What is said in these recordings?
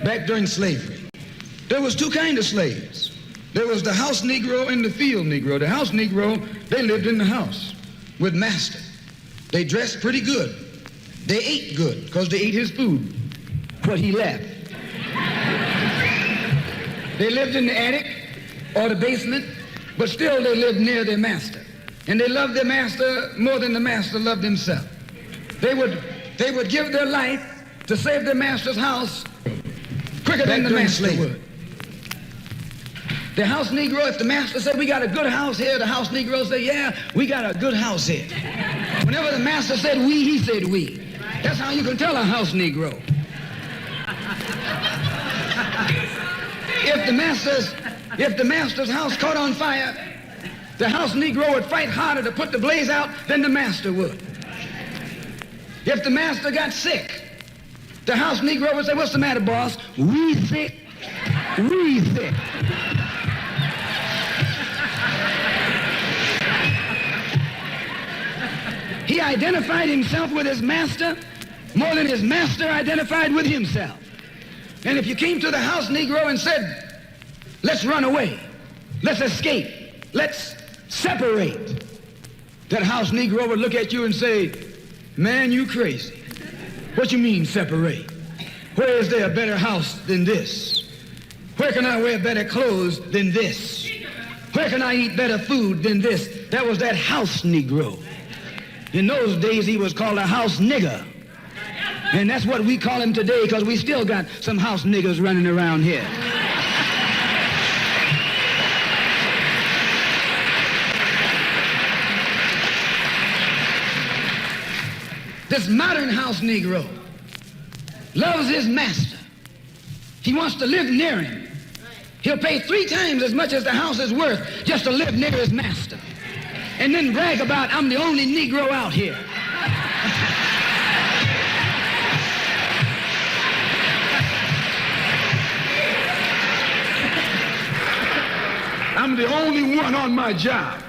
back during slavery. There was two kinds of slaves. There was the house Negro and the field Negro. The house Negro, they lived in the house with master. They dressed pretty good. They ate good because they ate his food, what he left. They lived in the attic or the basement, but still they lived near their master. And they loved their master more than the master loved himself. They would give their life to save their master's house quicker than the master would. The house Negro, if the master said, we got a good house here, the house Negro said, yeah, we got a good house here. Whenever the master said we, he said we. That's how you can tell a house Negro. If the master's house caught on fire, the house Negro would fight harder to put the blaze out than the master would. If the master got sick, the house Negro would say, what's the matter, boss? We sick. We sick. He identified himself with his master more than his master identified with himself. And if you came to the house Negro and said, let's run away, let's escape, let's separate, that house Negro would look at you and say, man, you crazy. What you mean separate? Where is there a better house than this? Where can I wear better clothes than this? Where can I eat better food than this? That was that house Negro. In those days, he was called a house nigger. And that's what we call him today because we still got some house niggers running around here. This modern house Negro loves his master. He wants to live near him. He'll pay 3 times as much as the house is worth just to live near his master. And then brag about, I'm the only Negro out here. I'm the only one on my job.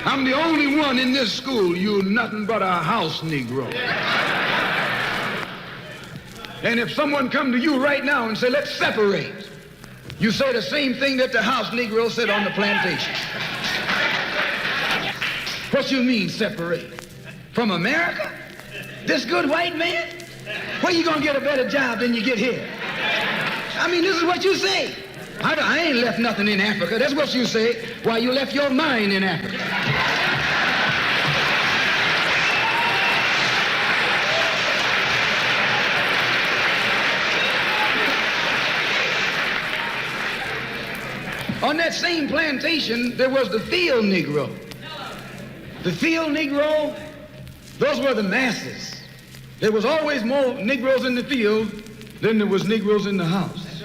I'm the only one in this school. You're nothing but a house Negro. And if someone come to you right now and say, let's separate, you say the same thing that the house Negro said on the plantation. What you mean separate? From America? This good white man? Where you gonna get a better job than you get here? I mean, this is what you say. I ain't left nothing in Africa. That's what you say. Why, you left your mind in Africa. On that same plantation, there was the field Negro. The field Negro, those were the masses. There was always more Negroes in the field than there was Negroes in the house.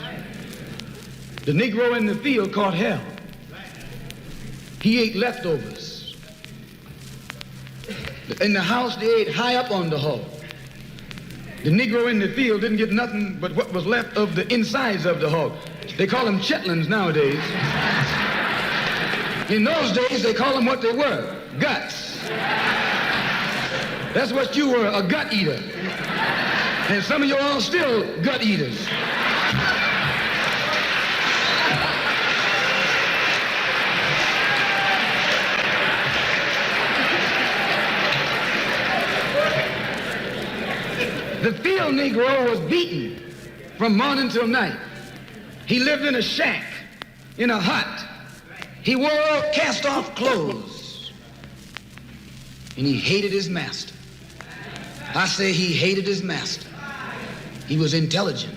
The Negro in the field caught hell. He ate leftovers. In the house, they ate high up on the hog. The Negro in the field didn't get nothing but what was left of the insides of the hog. They call them chitlins nowadays. In those days, they call them what they were. Guts. That's what you were, a gut eater. And some of you all still gut eaters. The field Negro was beaten from morning till night. He lived in a shack, in a hut. He wore cast-off clothes. And he hated his master. I say he hated his master. He was intelligent.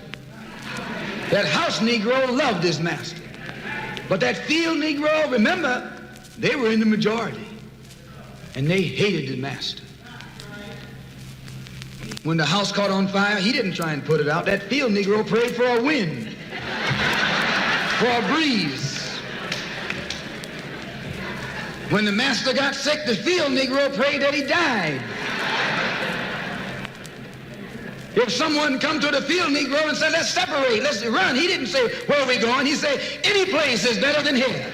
That house Negro loved his master. But that field Negro, remember, they were in the majority. And they hated the master. When the house caught on fire, he didn't try and put it out. That field Negro prayed for a wind, for a breeze. When the master got sick, the field Negro prayed that he died. If someone come to the field Negro and said, let's separate, let's run, he didn't say, where are we going? He said, any place is better than here.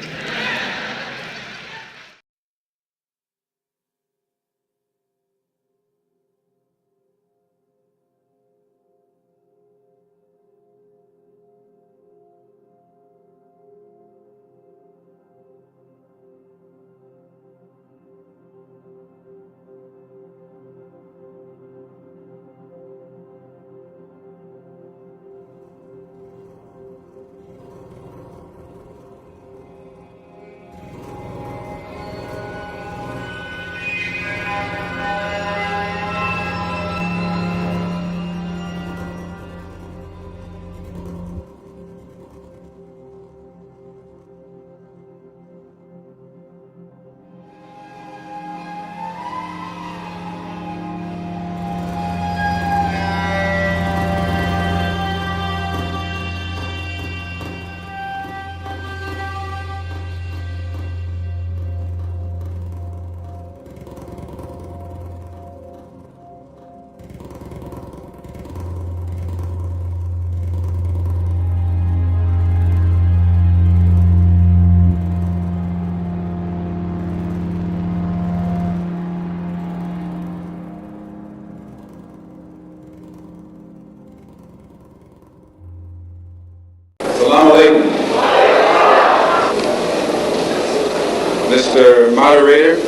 Mr. Moderator,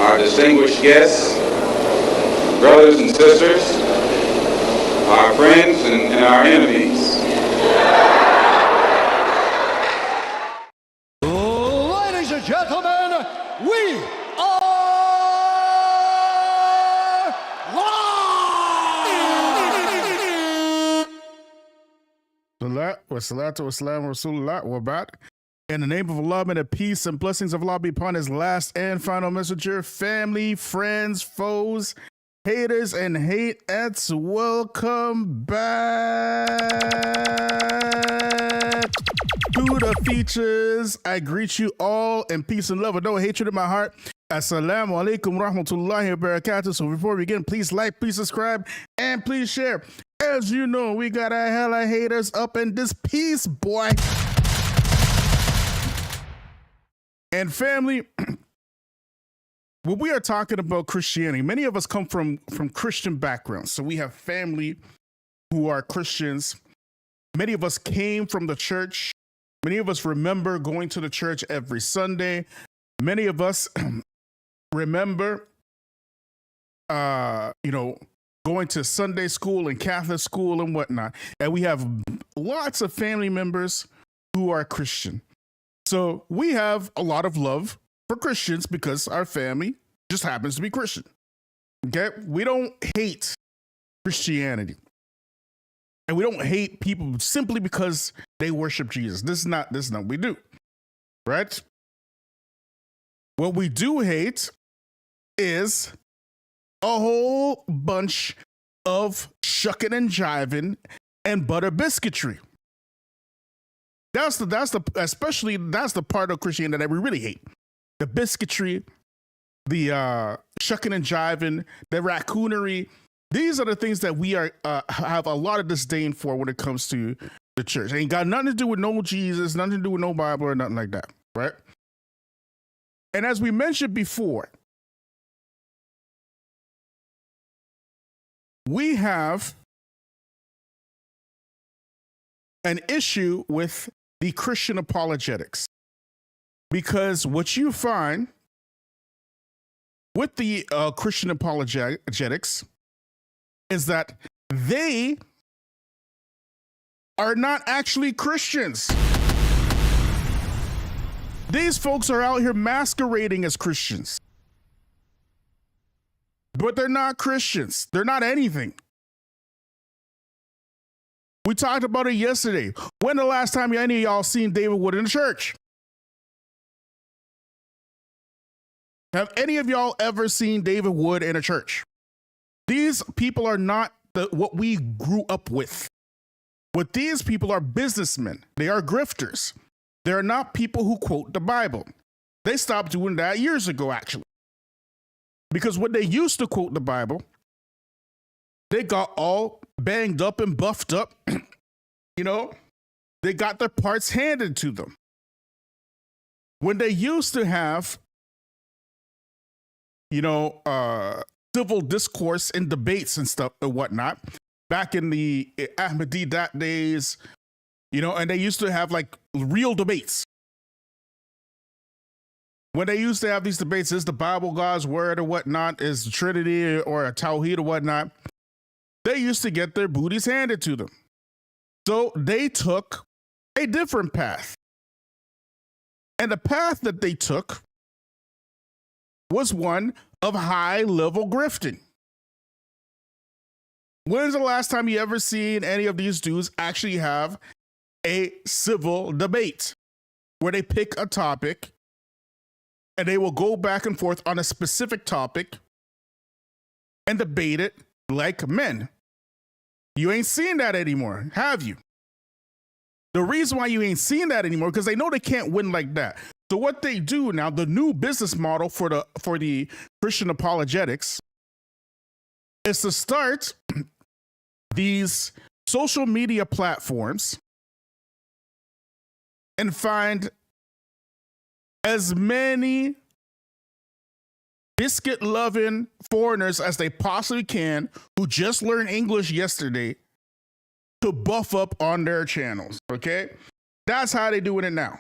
our distinguished guests, brothers and sisters, our friends and our enemies. Ladies and gentlemen, we are live! Wassalatu wassalam Rasulullah wa ba'd. In the name of Allah, may the peace and blessings of Allah be upon his last and final messenger, family, friends, foes, haters, and hateettes. Welcome back to the Feachaz. I greet you all in peace and love with no hatred in my heart. Assalamu alaikum rahmatullahi wa barakatuh. So before we begin, please like, please subscribe, and please share. As you know, we got a hella haters up in this piece, boy. And family, when we are talking about Christianity, many of us come from Christian backgrounds. So we have family who are Christians. Many of us came from the church. Many of us remember going to the church every Sunday. Many of us remember, going to Sunday school and Catholic school and whatnot. And we have lots of family members who are Christian. So we have a lot of love for Christians because our family just happens to be Christian. Okay? We don't hate Christianity. And we don't hate people simply because they worship Jesus. This is not what we do. Right? What we do hate is a whole bunch of shucking and jiving and butter biscuitry. That's the part of Christianity that we really hate. The biscuitry, the shucking and jiving, the raccoonery. These are the things that we are have a lot of disdain for when it comes to the church. It ain't got nothing to do with no Jesus, nothing to do with no Bible or nothing like that, right? And as we mentioned before, we have an issue with the Christian apologetics, because what you find with the Christian apologetics is that they are not actually Christians. These folks are out here masquerading as Christians, but they're not Christians. They're not anything. We talked about it yesterday. When the last time any of y'all seen David Wood in the church? Have any of y'all ever seen David Wood in a church? These people are not what we grew up with. What these people are businessmen. They are grifters. They are not people who quote the Bible. They stopped doing that years ago, actually. Because when they used to quote the Bible, they got all banged up and buffed up. They got their parts handed to them. When they used to have, civil discourse and debates and stuff and whatnot, back in the Ahmadiyya days, and they used to have like real debates. When they used to have these debates, is the Bible God's word or whatnot? Is the Trinity or a Tawhid or whatnot? They used to get their booties handed to them. So they took a different path. And the path that they took was one of high-level grifting. When's the last time you ever seen any of these dudes actually have a civil debate where they pick a topic and they will go back and forth on a specific topic and debate it like men? You ain't seen that anymore, have you? The reason why you ain't seen that anymore, because they know they can't win like that. So what they do now, the new business model for the Christian apologetics is to start these social media platforms and find as many biscuit-loving foreigners as they possibly can who just learned English yesterday to buff up on their channels, okay? That's how they're doing it now.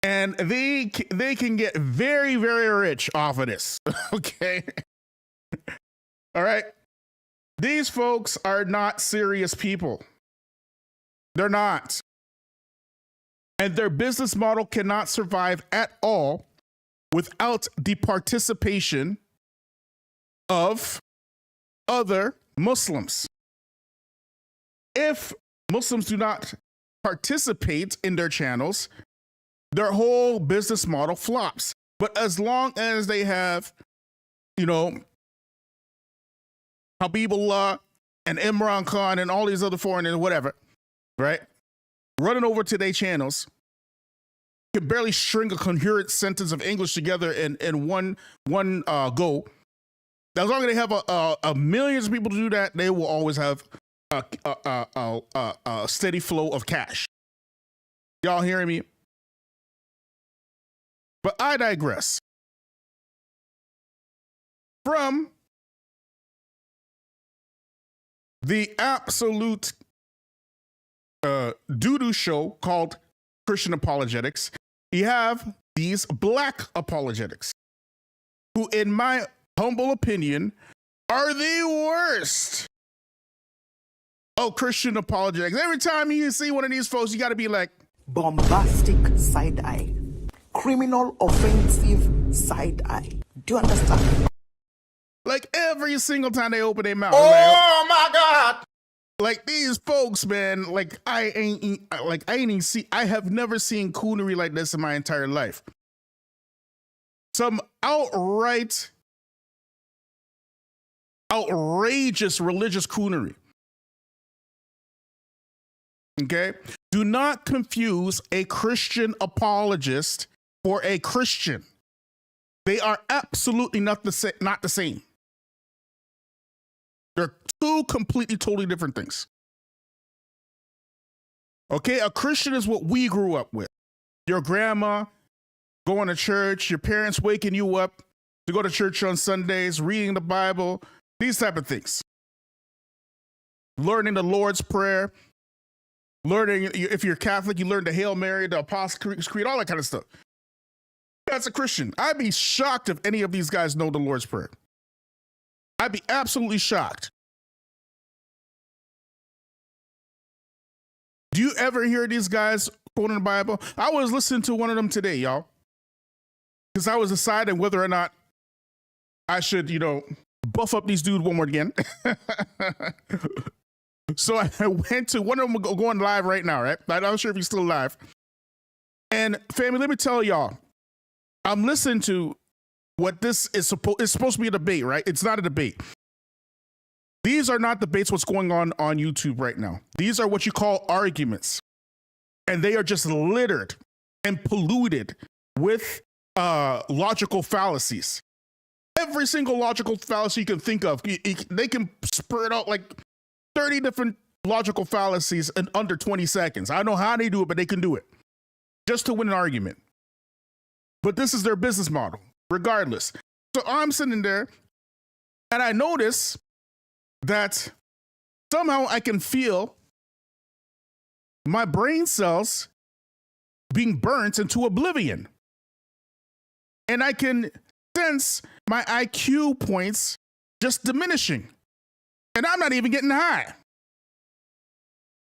And they can get very, very rich off of this. Okay. All right. These folks are not serious people. They're not. And their business model cannot survive at all without the participation of other Muslims. If Muslims do not participate in their channels, their whole business model flops. But as long as they have, Habibullah and Imran Khan and all these other foreigners, whatever, right, running over to their channels, can barely string a coherent sentence of English together in one go. As long as they have a millions of people to do that, they will always have a steady flow of cash. Y'all hearing me? But I digress. From the absolute doo-doo show called Christian Apologetics, you have these black apologetics, who, in my humble opinion, are the worst. Oh, Christian apologetics. Every time you see one of these folks, you got to be like, bombastic side eye, criminal offensive side eye. Do you understand? Like every single time they open their mouth. Oh my God! Like these folks, man. Like I have never seen coonery like this in my entire life. Some outrageous religious coonery. Okay? Do not confuse a Christian apologist for a Christian. They are absolutely not the same. They're two completely, totally different things. Okay? A Christian is what we grew up with. Your grandma going to church, your parents waking you up to go to church on Sundays, reading the Bible, these type of things. Learning the Lord's Prayer. Learning, if you're Catholic, you learn the Hail Mary, the Apostles' Creed, all that kind of stuff. That's a Christian. I'd be shocked if any of these guys know the Lord's Prayer. I'd be absolutely shocked. Do you ever hear these guys quoting the Bible? I was listening to one of them today, y'all, because I was deciding whether or not I should, buff up these dudes one more again. So I went to one of them going live right now, right? I'm not sure if he's still live. And family, let me tell y'all, I'm listening to what this is supposed to be a debate, right? It's not a debate. These are not debates, what's going on YouTube right now. These are what you call arguments. And they are just littered and polluted with logical fallacies. Every single logical fallacy you can think of, they can spurt out like 30 different logical fallacies in under 20 seconds. I don't know how they do it, but they can do it just to win an argument. But this is their business model, regardless. So I'm sitting there and I notice that somehow I can feel my brain cells being burnt into oblivion. And I can sense my IQ points just diminishing. And I'm not even getting high.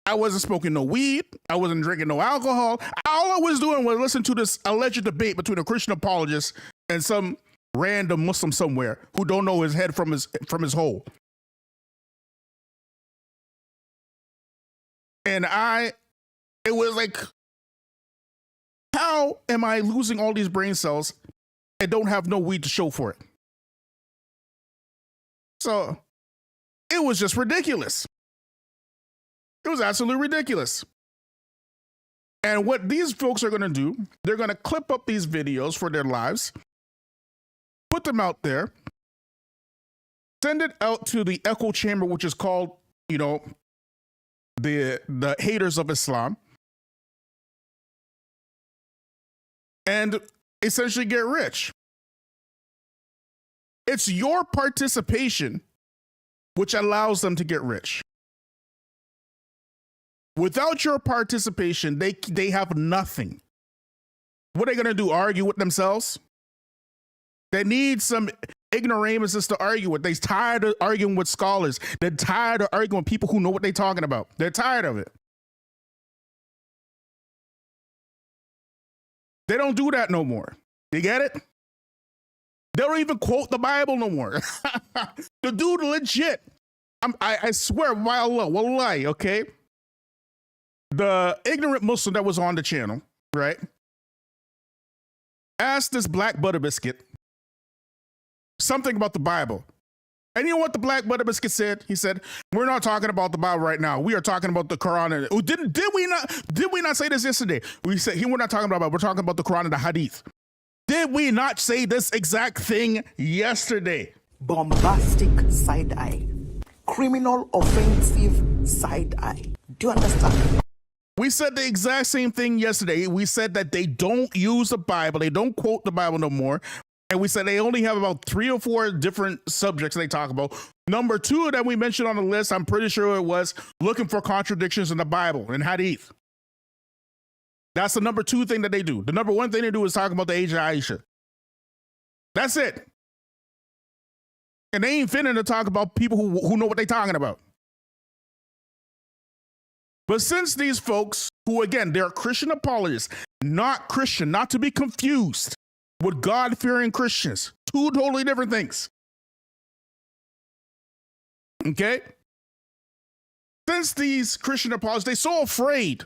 I wasn't smoking no weed. I wasn't drinking no alcohol. All I was doing was listening to this alleged debate between a Christian apologist and some random Muslim somewhere who don't know his head from his hole. And it was like, how am I losing all these brain cells and don't have no weed to show for it? So it was just ridiculous. It was absolutely ridiculous. And what these folks are going to do, they're going to clip up these videos for their lives, put them out there, send it out to the echo chamber, which is called, the haters of Islam, and essentially get rich. It's your participation which allows them to get rich. Without your participation, they have nothing. What are they going to do? Argue with themselves? They need some ignoramuses to argue with. They're tired of arguing with scholars. They're tired of arguing with people who know what they're talking about. They're tired of it. They don't do that no more. You get it? They don't even quote the Bible no more. The dude legit. I swear, by Allah, wallahi, okay? The ignorant Muslim that was on the channel, right, asked this black butter biscuit something about the Bible. And you know what the black butter biscuit said? He said, "We're not talking about the Bible right now. We are talking about the Quran." And, did we not say this yesterday? We said we're not talking about the Bible. We're talking about the Quran and the Hadith. Did we not say this exact thing yesterday? Bombastic side eye. Criminal offensive side eye. Do you understand? We said the exact same thing yesterday. We said that they don't use the Bible. They don't quote the Bible no more. And we said they only have about 3 or 4 different subjects they talk about. Number 2 that we mentioned on the list, I'm pretty sure it was looking for contradictions in the Bible and Hadith. That's the number 2 thing that they do. The number 1 thing they do is talk about the age of Aisha. That's it. And they ain't finna to talk about people who know what they're talking about. But since these folks, who again, they're Christian apologists, not Christian, not to be confused with God-fearing Christians, 2 totally different things. Okay? Since these Christian apologists, they're so afraid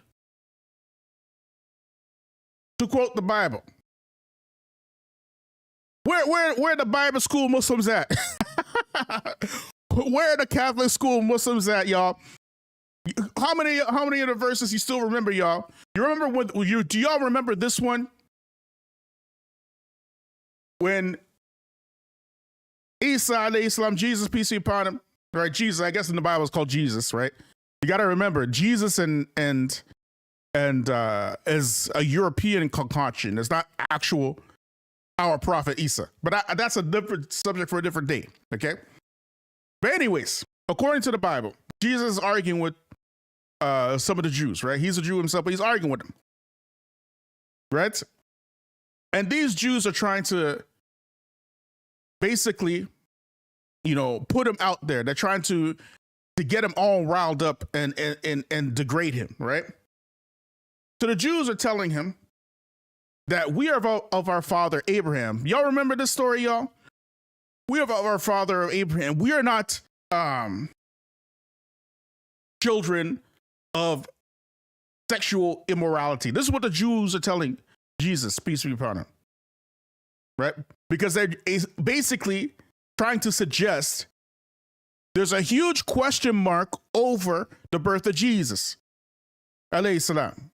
to quote the Bible. Where the Bible school Muslims at? Where are the Catholic school Muslims at, y'all? How many of the verses you still remember, y'all? You remember do y'all remember this one? When Isa alayhi salam, Jesus, peace be upon him, right? Jesus, I guess in the Bible it's called Jesus, right? You got to remember, Jesus and is a European concoction. It's not actual our prophet Isa. But that's a different subject for a different day, okay? But anyways, according to the Bible, Jesus is arguing with some of the Jews, right? He's a Jew himself, but he's arguing with them, right? And these Jews are trying to basically, put him out there. They're trying to get him all riled up and degrade him, right? So the Jews are telling him that we are of our father Abraham. Y'all remember this story, y'all? We are of our father Abraham. We are not children of sexual immorality. This is what the Jews are telling Jesus, peace be upon him, right? Because they're basically trying to suggest there's a huge question mark over the birth of Jesus, alayhi salam.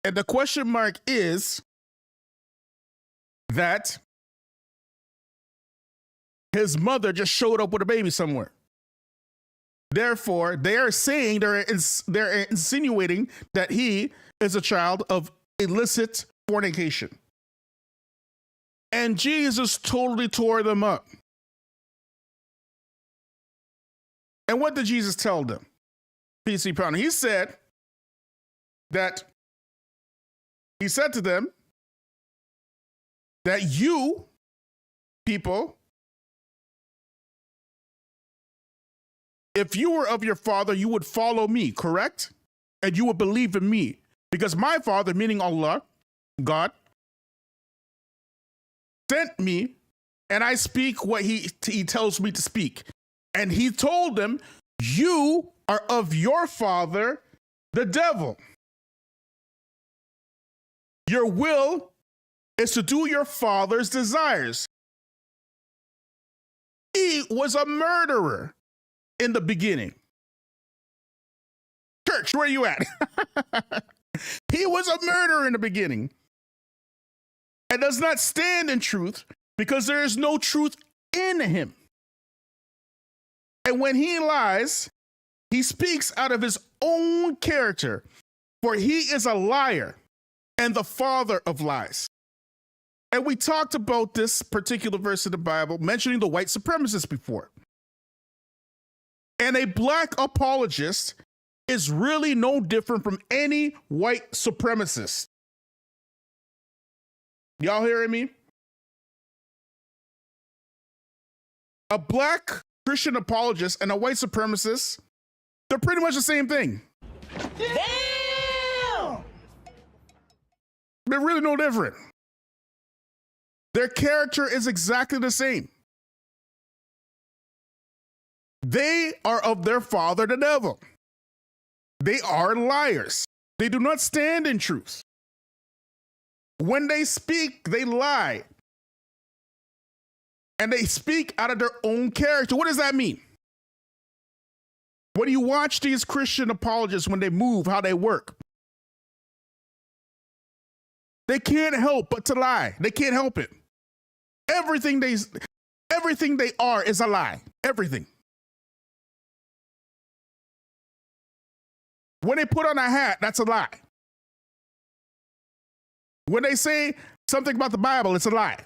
And the question mark is that his mother just showed up with a baby somewhere. Therefore, they're insinuating that he is a child of illicit fornication. And Jesus totally tore them up. And what did Jesus tell them? Peace be upon him. He said to them that you people, if you were of your father, you would follow me, correct? And you would believe in me. Because my father, meaning Allah, God, sent me, and I speak what he tells me to speak. And he told them, you are of your father, the devil. Your will is to do your father's desires. He was a murderer in the beginning. Church, where are you at? He was a murderer in the beginning and does not stand in truth because there is no truth in him. And when he lies, he speaks out of his own character, for he is a liar and the father of lies. And we talked about this particular verse in the Bible, mentioning the white supremacists before. And a black apologist is really no different from any white supremacist. Y'all hearing me? A black Christian apologist and a white supremacist, they're pretty much the same thing. Damn! They're really no different. Their character is exactly the same. They are of their father, the devil. They are liars. They do not stand in truth. When they speak, they lie. And they speak out of their own character. What does that mean? When you watch these Christian apologists, when they move, how they work, they can't help but to lie. They can't help it. Everything they are is a lie. Everything. When they put on a hat, that's a lie. When they say something about the Bible, it's a lie.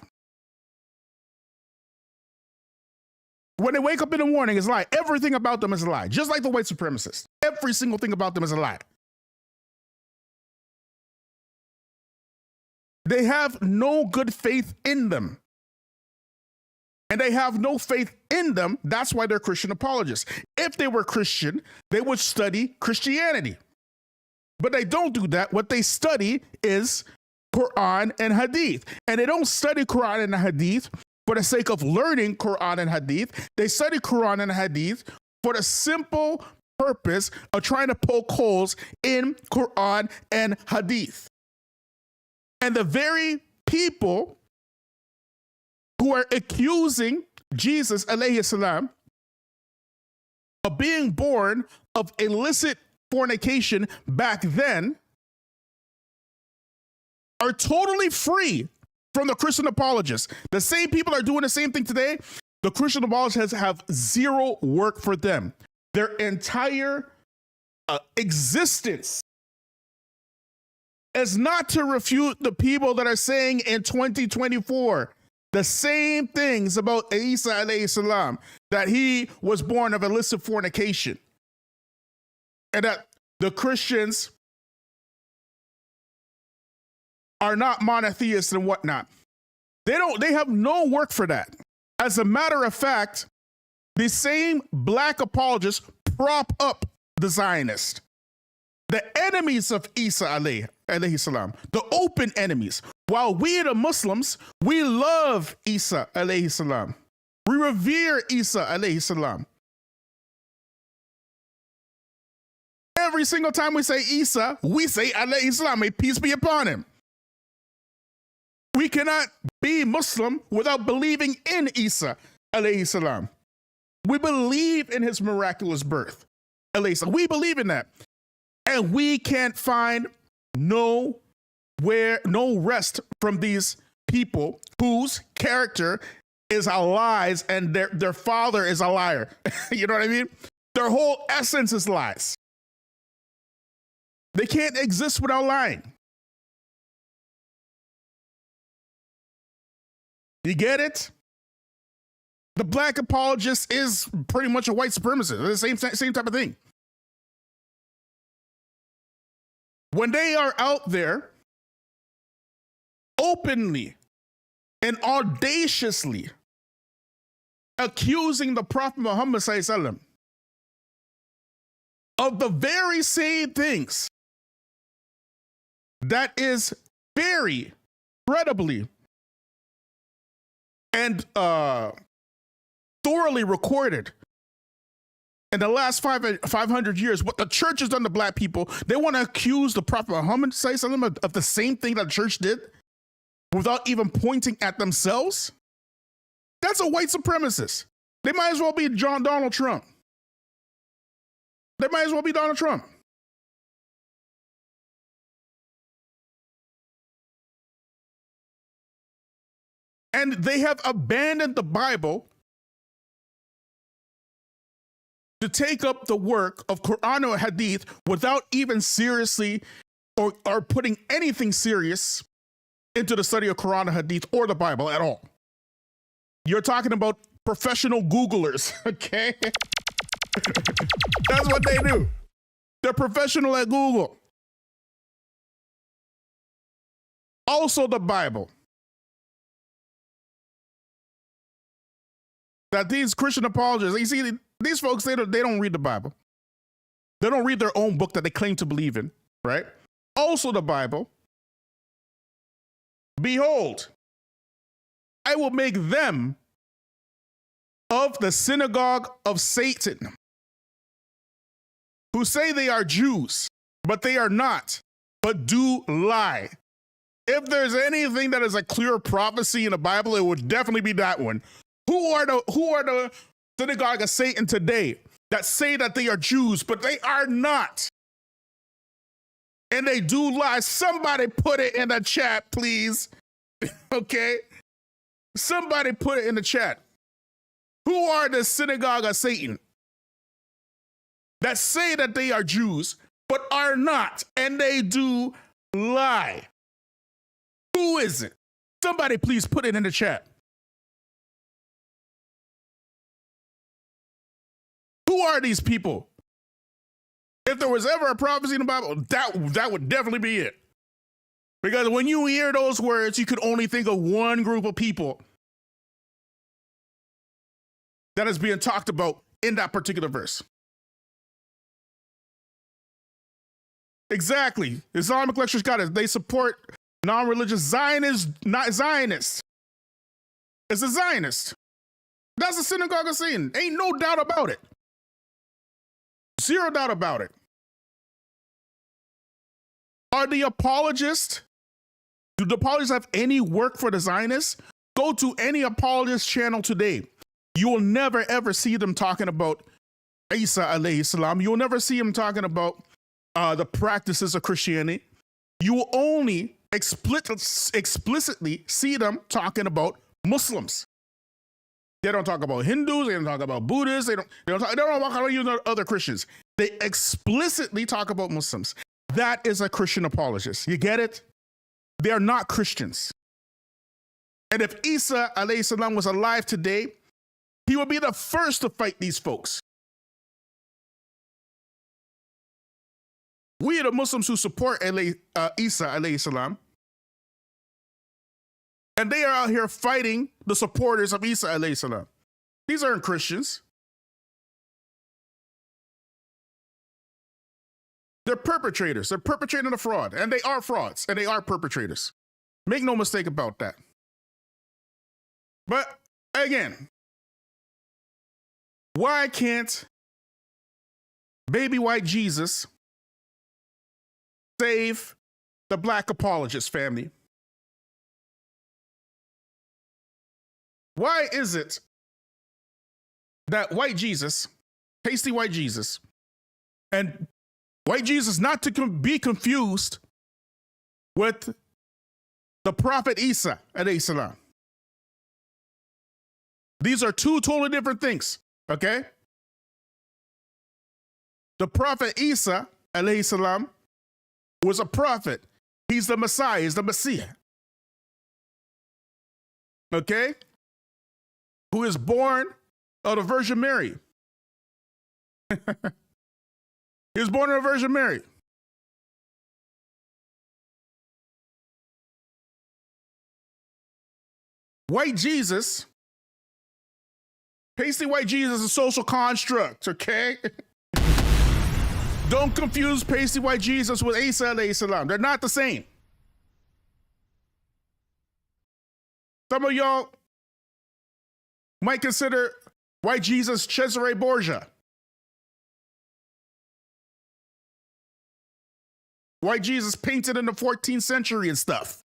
When they wake up in the morning, it's a lie. Everything about them is a lie. Just like the white supremacists. Every single thing about them is a lie. They have no good faith in them. And they have no faith in them. That's why they're Christian apologists. If they were Christian, they would study Christianity. But they don't do that. What they study is Quran and Hadith. And they don't study Quran and Hadith for the sake of learning Quran and Hadith. They study Quran and Hadith for the simple purpose of trying to poke holes in Quran and Hadith. And the very people who are accusing Jesus, alayhi salam, of being born of illicit fornication back then are totally free from the Christian apologists. The same people are doing the same thing today. The Christian apologists have zero work for them. Their entire existence is not to refute the people that are saying in 2024 the same things about Isa alayhi salam, that he was born of illicit fornication, and that the Christians are not monotheists and whatnot. They have no work for that. As a matter of fact, the same black apologists prop up the Zionists, the enemies of Isa alayhi salam, the open enemies. While we, the Muslims, we love Isa alayhi salam. We revere Isa alayhi salam. Every single time we say Isa, we say alayhi salam, may peace be upon him. We cannot be Muslim without believing in Isa alayhi salam. We believe in his miraculous birth, alayhi salam. We believe in that. And we can't find no rest from these people whose character is a lies and their father is a liar. You know what I mean? Their whole essence is lies. They can't exist without lying. You get it? The black apologist is pretty much a white supremacist. The same type of thing. When they are out there openly and audaciously accusing the Prophet Muhammad ﷺ of the very same things that is very credibly and thoroughly recorded in the last 500 years, what the church has done to black people, they want to accuse the Prophet Muhammad ﷺ of the same thing that the church did without even pointing at themselves. That's a white supremacist. They might as well be Donald Trump. They might as well be Donald Trump. And they have abandoned the Bible to take up the work of Quran or Hadith without even seriously or putting anything serious into the study of Quran or Hadith or the Bible at all. You're talking about professional Googlers, okay? That's what they do. They're professional at Google. Also the Bible. that these Christian apologists, you see, these folks, they don't read the Bible. They don't read their own book that they claim to believe in, right? Also the Bible. Behold, I will make them of the synagogue of Satan, who say they are Jews, but they are not, but do lie. If there's anything that is a clear prophecy in the Bible, it would definitely be that one. Who are the synagogue of Satan today that say that they are Jews, but they are not? And they do lie. Somebody put it in the chat, please. Okay? Somebody put it in the chat. Who are the synagogue of Satan that say that they are Jews, but are not, and they do lie? Who is it? Somebody please put it in the chat. Who are these people? If there was ever a prophecy in the Bible, that would definitely be it. Because when you hear those words, you could only think of one group of people that is being talked about in that particular verse. Exactly. Islamic lectures got it. They support non-religious Zionists, not Zionists. It's a Zionist. That's the synagogue of Satan. Ain't no doubt about it. Zero doubt about it. Are the apologists, do the apologists have any work for the Zionists? Go to any apologist channel today. You will never ever see them talking about Isa alayhi salam. You will never see them talking about the practices of Christianity. You will only explicitly see them talking about Muslims. They don't talk about Hindus. They don't talk about Buddhists. They don't talk about other Christians. They explicitly talk about Muslims. That is a Christian apologist. You get it? They are not Christians. And if Isa alayhi salam was alive today, he would be the first to fight these folks. We are the Muslims who support Isa alayhi salam. And they are out here fighting the supporters of Isa alayhi salam. These aren't Christians. They're perpetrators. They're perpetrating the fraud. And they are frauds. And they are perpetrators. Make no mistake about that. But again, why can't baby white Jesus save the black apologist family? Why is it that white Jesus, pasty white Jesus, and white Jesus not to be confused with the prophet Isa alayhi salam? These are two totally different things, okay? The prophet Isa alayhi salam was a prophet. He's the Messiah, he's the Messiah. Okay? Who is born of the Virgin Mary. He was born of the Virgin Mary. White Jesus, pasty white Jesus is a social construct, okay? Don't confuse pasty white Jesus with Isa alayhi salam. They're not the same. Some of y'all might consider white Jesus Cesare Borgia. White Jesus painted in the 14th century and stuff.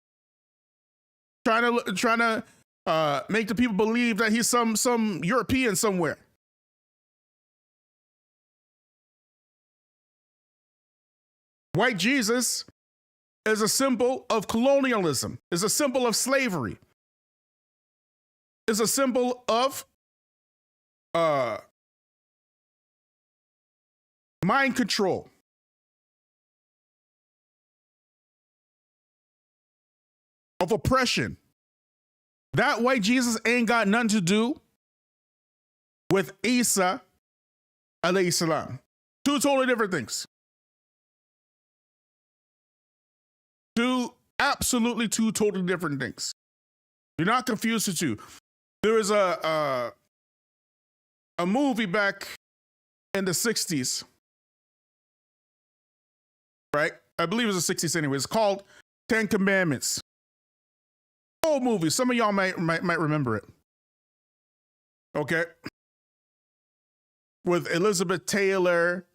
Trying to make the people believe that he's some European somewhere. White Jesus is a symbol of colonialism, is a symbol of slavery, is a symbol of mind control. Of oppression. That white Jesus ain't got nothing to do with Isa alayhi salam. Two totally different things. Absolutely two totally different things. Do not confuse the two. There is a a movie back in the 60s, right? I believe it was the 60s anyway. It's called 10 Commandments. Old movie. Some of y'all might remember it. Okay. With Elizabeth Taylor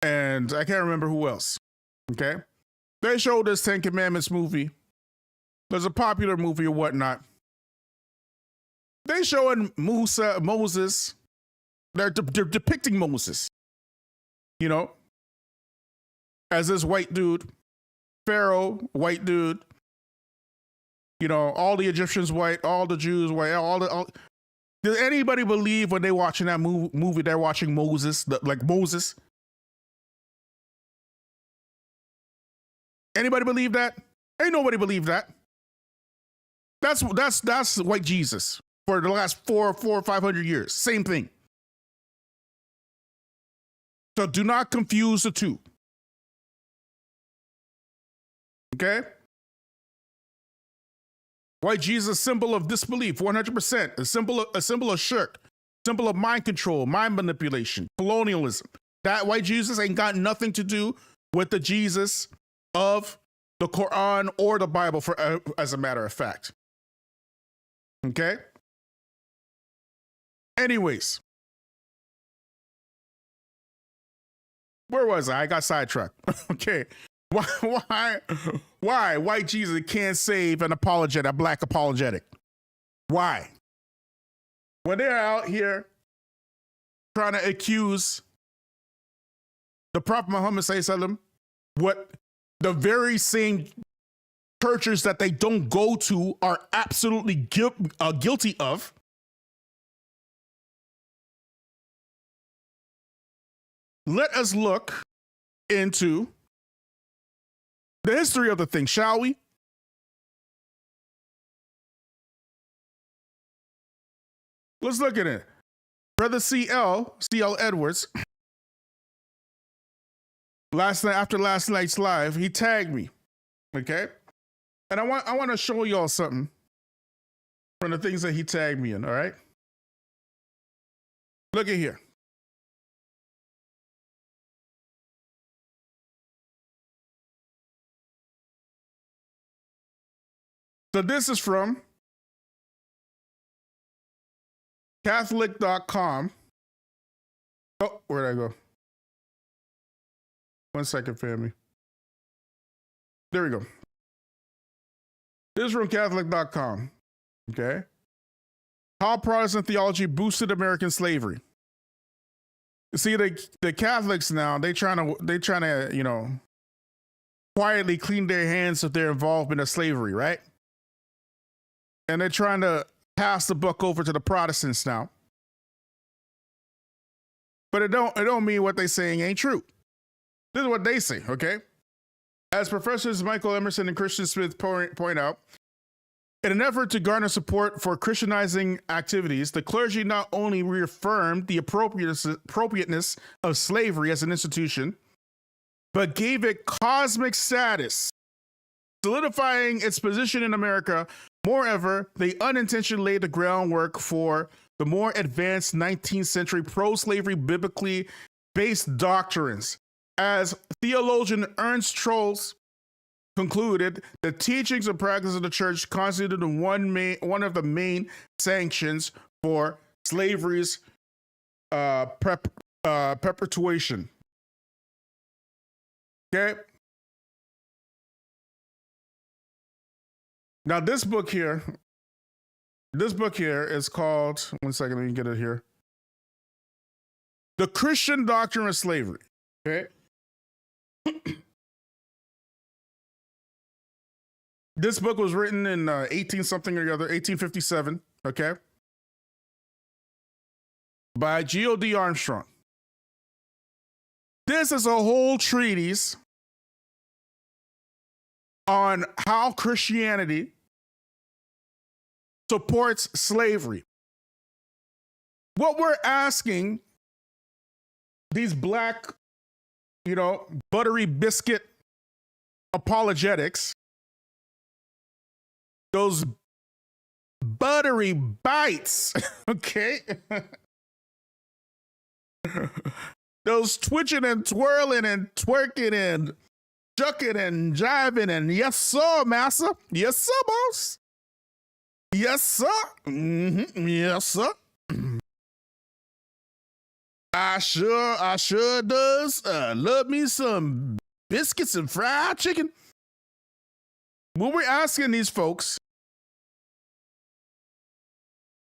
and I can't remember who else. Okay. They showed this 10 Commandments movie. There's a popular movie or whatnot. They showing Moses. They're depicting Moses, you know, as this white dude, Pharaoh, white dude. You know, all the Egyptians white, all the Jews white, all. Does anybody believe when they watching that movie they're watching Moses, like Moses? Anybody believe that? Ain't nobody believe that. That's white Jesus for the last 400 or 500 years. Same thing. So do not confuse the two. Okay? White Jesus, symbol of disbelief, 100%. A symbol of shirk, symbol of mind control, mind manipulation, colonialism. That white Jesus ain't got nothing to do with the Jesus of the Quran or the Bible, as a matter of fact. Okay? Anyways. Where was I? I got sidetracked. Okay. Why white Jesus can't save an apologetic, a black apologetic? Why? When they're out here trying to accuse the Prophet Muhammad sallallahu, what the very same churches that they don't go to are absolutely guilty of. Let us look into the history of the thing, shall we? Let's look at it. Brother CL Edwards, after last night's live, he tagged me. Okay? And I want to show y'all something from the things that he tagged me in, all right? Look at here. So this is from Catholic.com. Oh, where'd I go? 1 second, family. There we go. This is from Catholic.com. Okay. How Protestant theology boosted American slavery. You see, the Catholics now, they trying to, you know, quietly clean their hands of their involvement in slavery, right? And they're trying to pass the buck over to the Protestants now. But it don't mean what they saying ain't true. This is what they say, okay? As Professors Michael Emerson and Christian Smith point out, in an effort to garner support for Christianizing activities, the clergy not only reaffirmed the appropriateness of slavery as an institution, but gave it cosmic status, solidifying its position in America. Moreover, they unintentionally laid the groundwork for the more advanced 19th century pro-slavery biblically based doctrines. As theologian Ernst Trolls concluded, the teachings and practice of the church constituted one of the main sanctions for slavery's perpetuation. Okay. Now this book here is called, 1 second, let me get it here. The Christian Doctrine of Slavery. Okay. This book was written in 1857, okay, by G.O.D. Armstrong. This is a whole treatise on how Christianity supports slavery. What we're asking these black, you know, buttery biscuit apologetics, those buttery bites, okay? Those twitching and twirling and twerking and jucking and jiving and yes, sir, massa. Yes, sir, boss. Yes, sir. Mm-hmm. Yes, sir. I sure does love me some biscuits and fried chicken. What we're asking these folks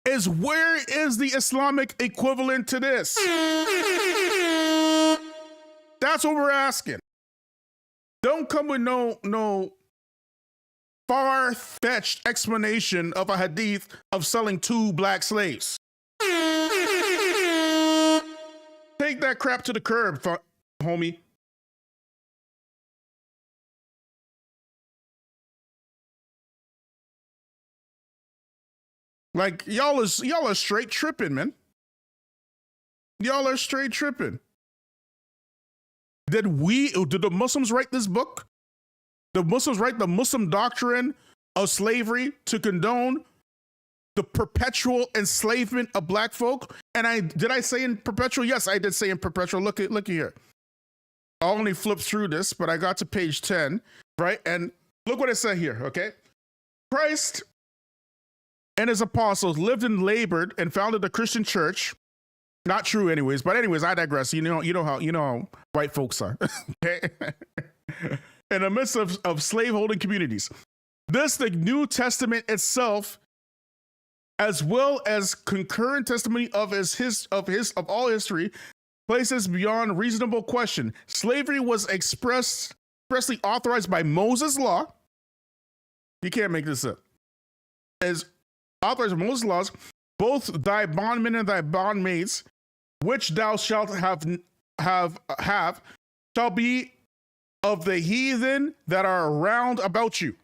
is, where is the Islamic equivalent to this? That's what we're asking. Don't come with no far-fetched explanation of a hadith of selling 2 black slaves. Take that crap to the curb, homie. Like, y'all are straight tripping, man. Y'all are straight tripping. Did the Muslims write this book? The Muslims write the Muslim doctrine of slavery to condone the perpetual enslavement of black folk? And did I say in perpetual? Yes, I did say in perpetual. Look here. I'll only flip through this, but I got to page 10, right? And look what it said here, okay? Christ and his apostles lived and labored and founded the Christian church. Not true anyways, but anyways, I digress. You know how white folks are. Okay? In the midst of slaveholding communities. This, the New Testament itself, as well as concurrent testimony of all history, places beyond reasonable question. Slavery was expressly authorized by Moses' law. You can't make this up. As authorized by Moses' laws, both thy bondmen and thy bondmaids, which thou shalt have shall be of the heathen that are round about you.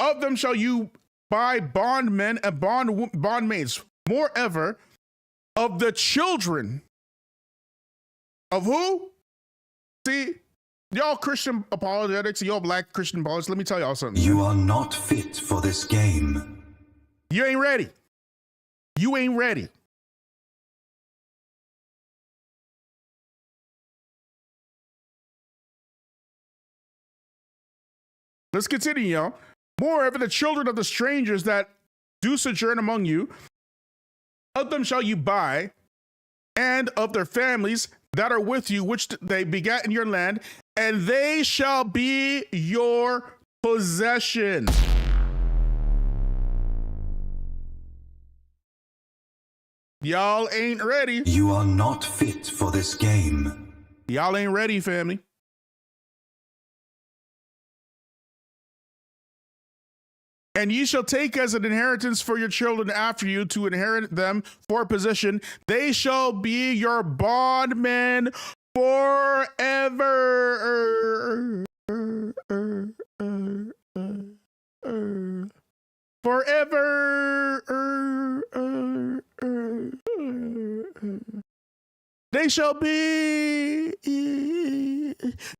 Of them shall you buy bondmen and bondmaids. Moreover, of the children of who? See, y'all Christian apologetics, y'all black Christian apologetics, let me tell y'all something. You are not fit for this game. You ain't ready. You ain't ready. Let's continue, y'all. Moreover, the children of the strangers that do sojourn among you, of them shall you buy, and of their families that are with you, which they begat in your land, and they shall be your possession. Y'all ain't ready. You are not fit for this game. Y'all ain't ready, family. And ye shall take as an inheritance for your children after you to inherit them for a possession. They shall be your bondmen forever. Forever. They shall be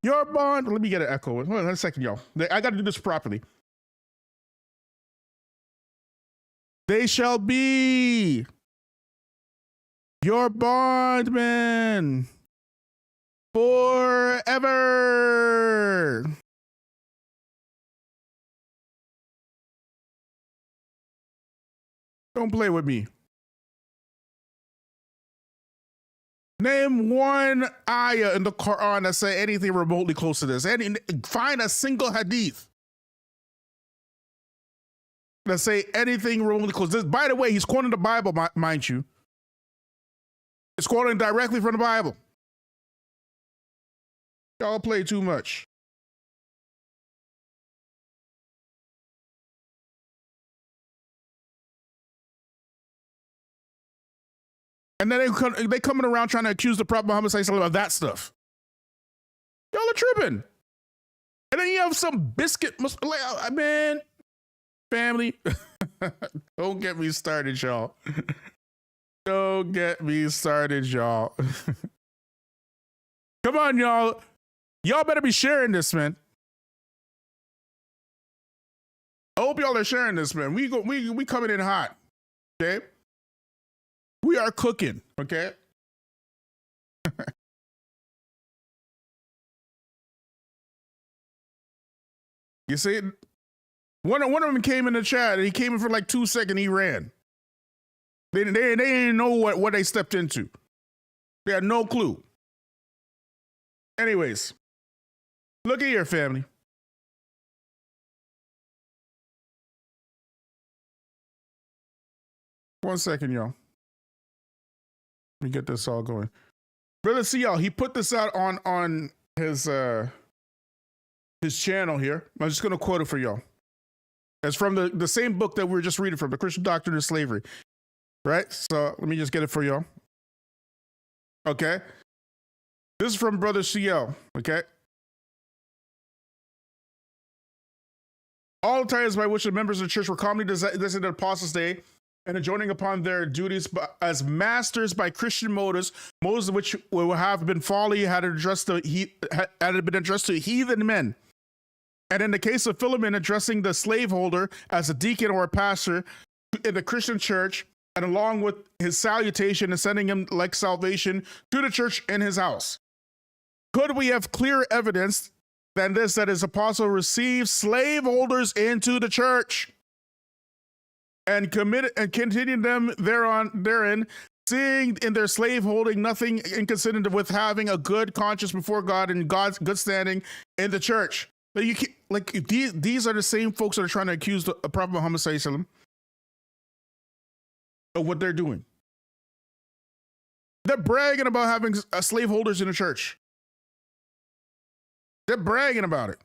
your bond. Let me get an echo. Hold on a second, y'all. I got to do this properly. They shall be your bondmen forever. Don't play with me. Name one ayah in the Quran that say anything remotely close to this. Find a single hadith that say anything remotely close. This, by the way, he's quoting the Bible, mind you. It's quoting directly from the Bible. Y'all play too much. And then they coming around trying to accuse the Prophet Muhammad of that stuff. Y'all are tripping. And then you have some biscuit, man, family. Don't get me started, y'all. Don't get me started, y'all. Come on, y'all. Y'all better be sharing this, man. I hope y'all are sharing this, man. We coming in hot, okay? We are cooking, okay? You see, one of them came in the chat, and he came in for like 2 seconds, he ran. They didn't know what they stepped into. They had no clue. Anyways, look at your family. One second, y'all. Let me get this all going. Brother CL, he put this out on his channel here. I'm just going to quote it for y'all. It's from the same book that we were just reading from, The Christian Doctrine of Slavery. Right? So let me just get it for y'all. Okay. This is from Brother CL. Okay. All times by which the members of the church were commonly designated Apostles' Day and adjoining upon their duties as masters by Christian motives of which would have been folly had it been addressed to heathen men. And in the case of Philemon addressing the slaveholder as a deacon or a pastor in the Christian church, and along with his salutation and sending him like salvation to the church in his house. Could we have clearer evidence than this, that his apostle received slaveholders into the church and continued them therein, seeing in their slaveholding nothing inconsistent with having a good conscience before God and God's good standing in the church? These are the same folks that are trying to accuse the Prophet Muhammad Sallallahu Alaihi Wasallam of what they're doing. They're bragging about having slaveholders in the church. They're bragging about it.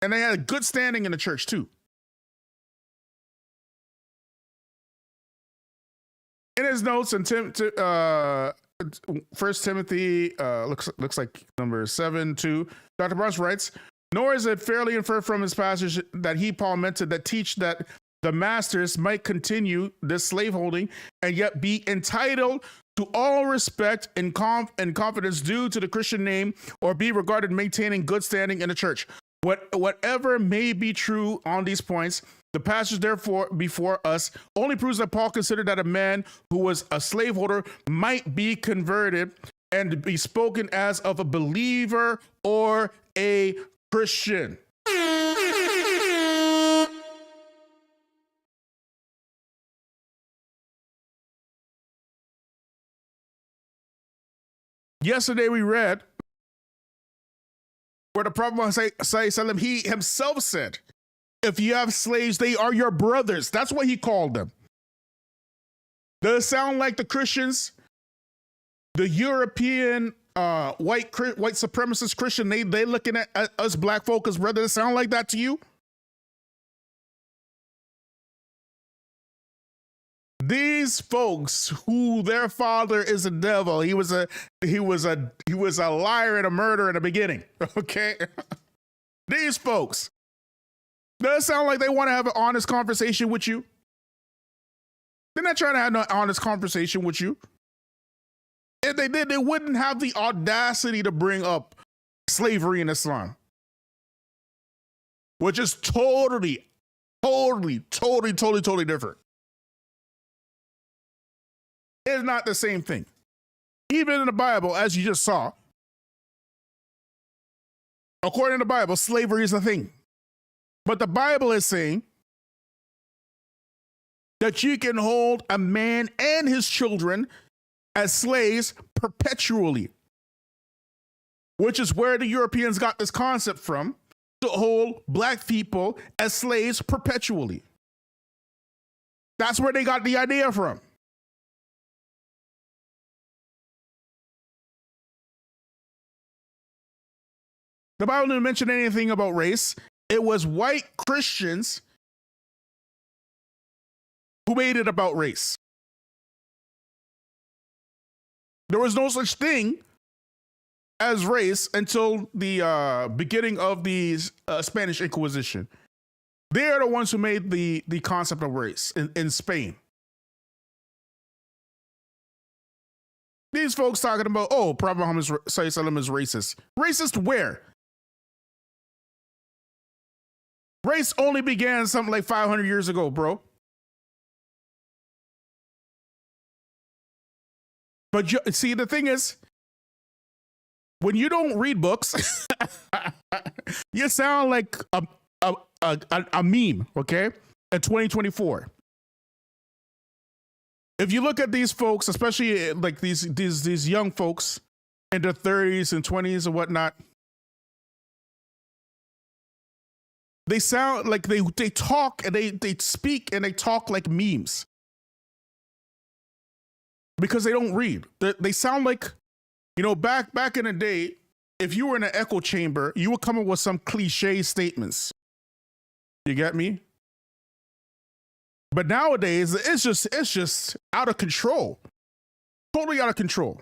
And they had a good standing in the church too. In his notes in 1 Timothy, looks like number 7:2, Dr. Barnes writes, nor is it fairly inferred from his passage that he, Paul, meant to that teach that the masters might continue this slaveholding and yet be entitled to all respect and confidence due to the Christian name, or be regarded maintaining good standing in the church. Whatever may be true on these points, the passage therefore before us only proves that Paul considered that a man who was a slaveholder might be converted and be spoken as of a believer or a Christian. Yesterday we read where the Prophet Muhammad, he himself said, if you have slaves, they are your brothers. That's what he called them. Does it sound like the Christians, the European white supremacist Christian, they looking at us black folk as brothers? Does it sound like that to you? These folks who their father is a devil, he was a liar and a murderer in the beginning. Okay. These folks, does it sound like they want to have an honest conversation with you? They're not trying to have an honest conversation with you. If they did, they wouldn't have the audacity to bring up slavery in Islam, which is totally different. It's not the same thing. Even in the Bible, as you just saw, according to the Bible, slavery is a thing. But the Bible is saying that you can hold a man and his children as slaves perpetually, which is where the Europeans got this concept from, to hold black people as slaves perpetually. That's where they got the idea from. The Bible didn't mention anything about race. It was white Christians who made it about race. There was no such thing as race until the beginning of the Spanish Inquisition. They're the ones who made the concept of race in Spain. These folks talking about, oh, Prophet Muhammad Sallallahu is racist. Racist where? Race only began something like 500 years ago, bro. But see, the thing is, when you don't read books, you sound like a meme, okay? In 2024. If you look at these folks, especially like these young folks in their 30s and 20s and whatnot, they sound like they talk and they speak and they talk like memes. Because they don't read. They sound like, back in the day, if you were in an echo chamber, you would come up with some cliche statements. You get me? But nowadays, it's just out of control. Totally out of control.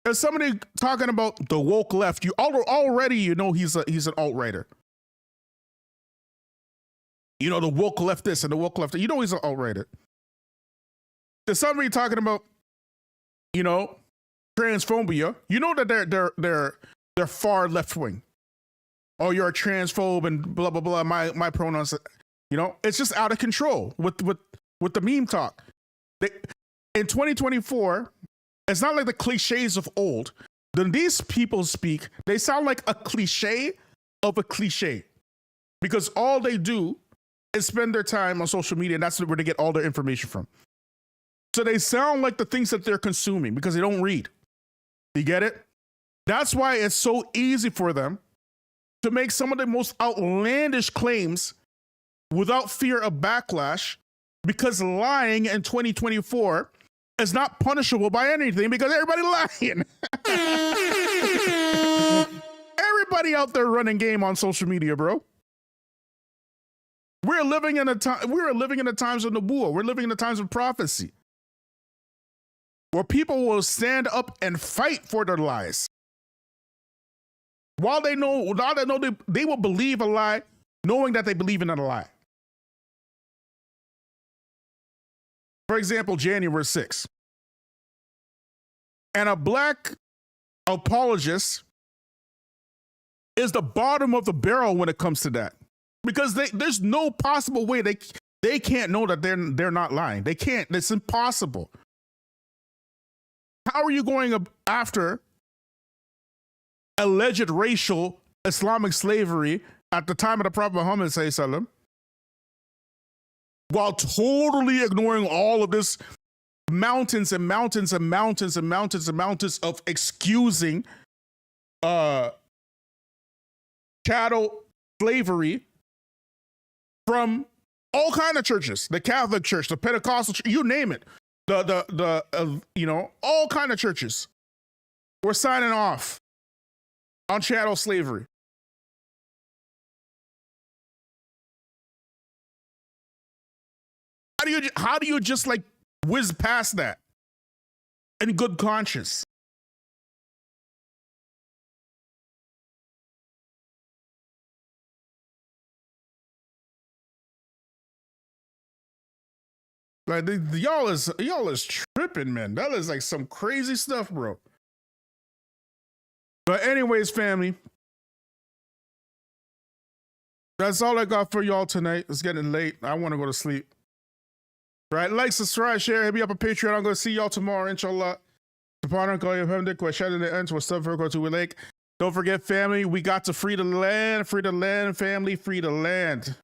There's somebody talking about the woke left. Already he's an alt-righter. The woke left this and the woke left that. He's an alt-righter. There's somebody talking about, transphobia. That they're far left wing. Oh, you're a transphobe and blah blah blah. My pronouns. It's just out of control with the meme talk. In 2024, it's not like the cliches of old. When these people speak, they sound like a cliche of a cliche, because all they do is spend their time on social media, and that's where they get all their information from. So they sound like the things that they're consuming because they don't read. You get it? That's why it's so easy for them to make some of the most outlandish claims without fear of backlash, because lying in 2024 is not punishable by anything because everybody lying. Everybody out there running game on social media, bro. We're living in the times of Nubuah. We're living in the times of prophecy, where people will stand up and fight for their lies. While they know they will believe a lie, knowing that they believe in a lie. For example, January 6th. And a black apologist is the bottom of the barrel when it comes to that. Because there's no possible way they can't know that they're not lying. They can't. It's impossible. How are you going after alleged racial Islamic slavery at the time of the Prophet Muhammad sallam, while totally ignoring all of this mountains and mountains and mountains and mountains and mountains of excusing chattel slavery from all kind of churches, the Catholic Church, the Pentecostal Church, you name it, all kind of churches were signing off on chattel slavery. How do you just like whiz past that in good conscience? Like y'all is tripping, man. That is like some crazy stuff, bro. But anyways, family, that's all I got for y'all tonight. It's getting late. I want to go to sleep. Right? Like, subscribe, share, hit me up on Patreon. I'm going to see y'all tomorrow, inshallah. Don't forget, family, we got to free the land, family, free the land.